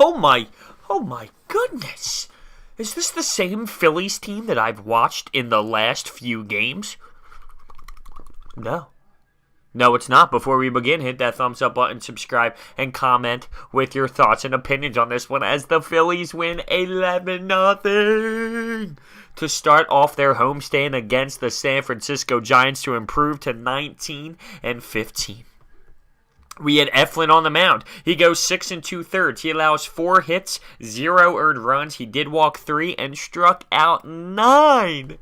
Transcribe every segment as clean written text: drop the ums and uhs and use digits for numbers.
Oh my goodness. Is this the same Phillies team that I've watched in the last few games? No. No, it's not. Before we begin, hit that thumbs up button, subscribe, and comment with your thoughts and opinions on this one as the Phillies win 11-0 to start off their homestand against the San Francisco Giants to improve to 19-15. We had Eflin on the mound. He goes 6 2/3. He allows 4 hits, 0 earned runs. He did walk 3 and struck out 9.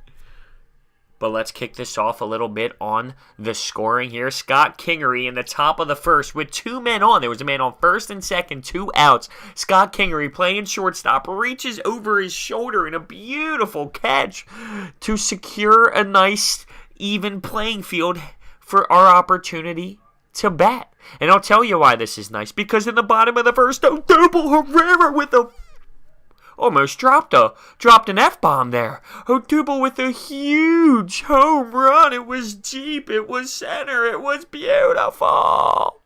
But let's kick this off a little bit on the scoring here. Scott Kingery in the top of the first with 2 men on. There was a man on first and second, 2 outs. Scott Kingery playing shortstop reaches over his shoulder in a beautiful catch to secure a nice even playing field for our opportunity to bat. And I'll tell you why this is nice. Because in the bottom of the first, Odubel Herrera with a almost dropped an F-bomb there. Odubel with a huge home run. It was deep. It was center. It was beautiful.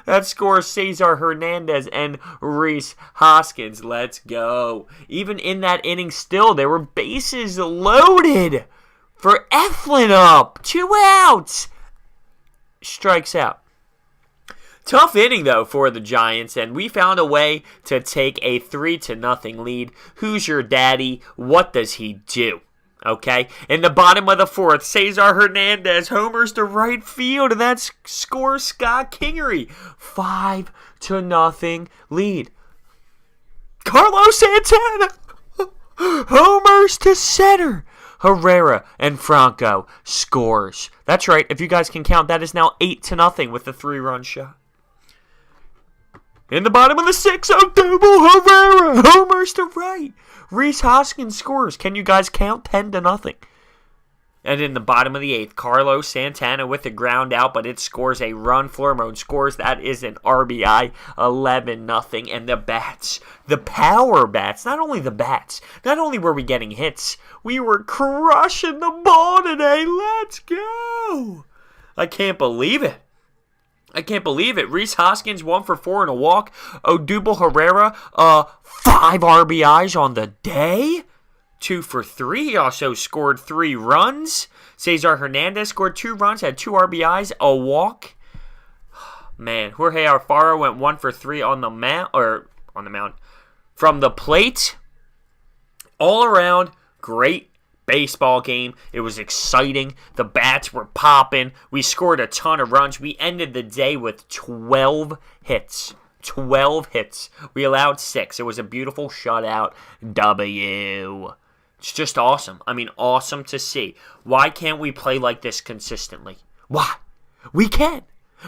That scores Cesar Hernandez and Rhys Hoskins. Let's go. Even in that inning still, there were bases loaded for Eflin up. 2 outs. Strikes out. Tough inning, though, for the Giants, and we found a way to take a 3-0 lead. Who's your daddy? What does he do? Okay? In the bottom of the fourth, Cesar Hernandez homers to right field, and that scores Scott Kingery. 5-0 lead. Carlos Santana homers to center. Herrera and Franco scores. That's right. If you guys can count, that is now 8-0 with the 3-run shot. In the bottom of the sixth, Odubel Herrera homers to right. Rhys Hoskins scores. Can you guys count? 10-0. And in the bottom of the eighth, Carlos Santana with a ground out, but it scores a run. Flormone scores. That is an RBI. 11-0. And the bats, the power bats, not only the bats, not only were we getting hits, we were crushing the ball today. Let's go. I can't believe it. Rhys Hoskins 1 for 4 and a walk. Odubel Herrera 5 RBIs on the day. 2 for 3. He also scored 3 runs. Cesar Hernandez scored 2 runs, had 2 RBIs, a walk. Man, Jorge Alfaro went 1 for 3 on the mound from the plate. All around, great baseball game. It was exciting. The bats were popping. We scored a ton of runs. We ended the day with 12 hits. 12 hits. We allowed 6. It was a beautiful shutout W. It's just awesome. I mean, awesome to see. Why can't we play like this consistently? Why? We can.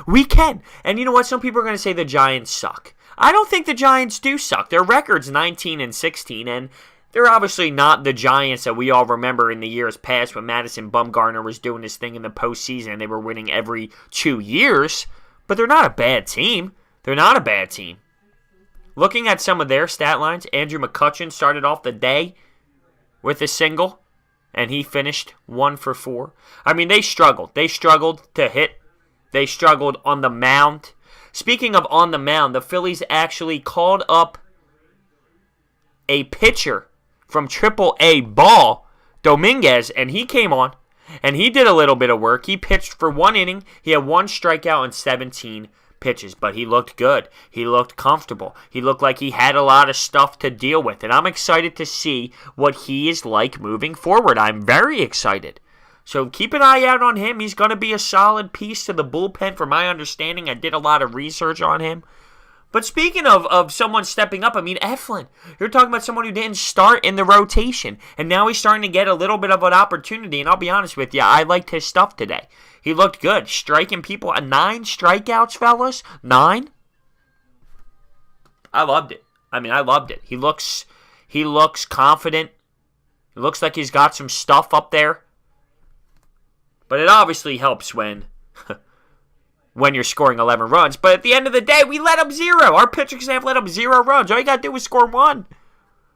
We can. And you know what? Some people are going to say the Giants suck. I don't think the Giants do suck. Their record's 19-16, and they're obviously not the Giants that we all remember in the years past when Madison Bumgarner was doing his thing in the postseason and they were winning every 2 years. But they're not a bad team. They're not a bad team. Looking at some of their stat lines, Andrew McCutchen started off the day with a single, and he finished 1 for 4. I mean, they struggled. They struggled to hit. They struggled on the mound. Speaking of on the mound, the Phillies actually called up a pitcher from Triple-A ball, Dominguez, and he came on, and he did a little bit of work. He pitched for 1 inning. He had 1 strikeout and 17 pitches, but he looked good. He looked comfortable. He looked like he had a lot of stuff to deal with, and I'm excited to see what he is like moving forward. I'm very excited. So keep an eye out on him. He's going to be a solid piece to the bullpen from my understanding. I did a lot of research on him. But speaking of someone stepping up, I mean, Eflin. You're talking about someone who didn't start in the rotation, and now he's starting to get a little bit of an opportunity, and I'll be honest with you, I liked his stuff today. He looked good, striking people. 9 strikeouts, fellas? 9? I loved it. I loved it. He looks confident. It looks like he's got some stuff up there. But it obviously helps when you're scoring 11 runs. But at the end of the day, we let up 0. Our pitching staff let up 0 runs. All you got to do was score 1.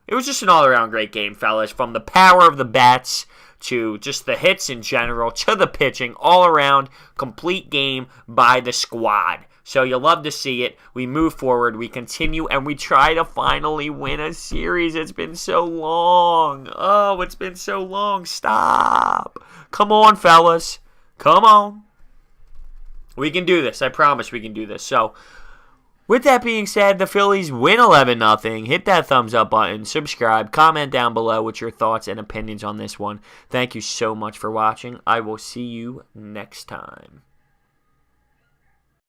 It was just an all-around great game, fellas. From the power of the bats to just the hits in general to the pitching. All around, complete game by the squad. So you love to see it. We move forward, we continue, and we try to finally win a series. It's been so long. Oh, it's been so long. Stop. Come on, fellas. Come on. We can do this. I promise we can do this. So, with that being said, the Phillies win 11-0. Hit that thumbs up button, subscribe, comment down below with your thoughts and opinions on this one. Thank you so much for watching. I will see you next time.